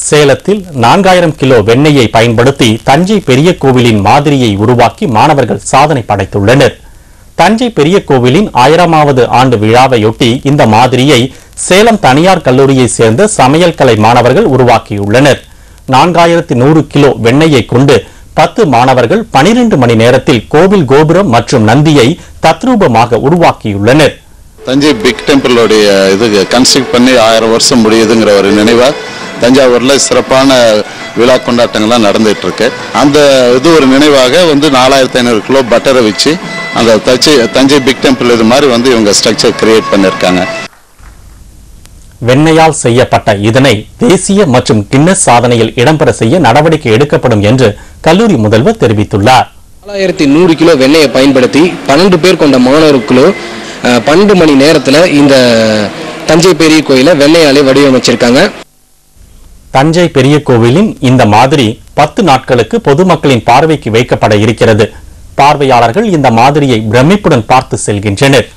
சேலத்தில் 4000 கிலோ வெண்ணெயை பயன்படுத்தி தஞ்சை பெரிய கோவிலின் மாதிரியை உருவாக்கி மாணவர்கள் சாதனை படைத்துள்ளனர். தஞ்சை பெரிய கோவிலின் 1000வது ஆண்டு விழாவையொட்டி இந்த மாதிரியை சேலம் தனியார் கல்லூரியை சேர்ந்த சமையல் கலை மாணவர்கள் உருவாக்கியுள்ளனர். 4100 கிலோ வெண்ணெயை கொண்டு 10 மாணவர்கள் 12 மணி நேரத்தில் கோவில் கோபுரம் மற்றும் நந்தியை தத்ரூபமாக உருவாக்கியுள்ளனர். தஞ்சை பிக் டெம்பிளோடைய இது கன்ஸ்ட்ரக்ட் பண்ணி 1000 வருஷம் முடியுதுங்கிற ஒரு நினைவா தஞ்சாவூர்ல சிறப்பான விழா கொண்டாட்டங்கள்லாம் நடந்துட்டு இருக்கு. அந்த இது ஒரு நினைவாக 4500 கிலோ பட்டரை வச்சு அந்த தஞ்சை பிக் டெம்பிள் இது மாதிரி இவங்க ஸ்ட்ரக்சர் கிரியேட் பண்ணிருக்காங்க. வெண்ணெயால் செய்யப்பட்ட இதனை தேசிய மற்றும் கின்னஸ் சாதனையில் இடம்பெற செய்ய நடவடிக்கை எடுக்கப்படும் என்று கல்லூரி முதல்வர் தெரிவித்துள்ளார். 4100 கிலோ வெண்ணெயை பயன்படுத்தி 12 பேர் கொண்ட மாணவர்களுக்கு 12 மணி நேரத்தில் இந்த தஞ்சை பெரிய கோயிலை வெண்ணெயாலே வடிவமைச்சிருக்காங்க. தஞ்சை பெரிய கோவிலின் இந்த மாதிரி 10 நாட்களுக்கு பொதுமக்களின் பார்வைக்கு வைக்கப்பட இருக்கிறது. பார்வையாளர்கள் இந்த மாதிரியை பிரமிப்புடன் பார்த்து செல்கின்றனர்.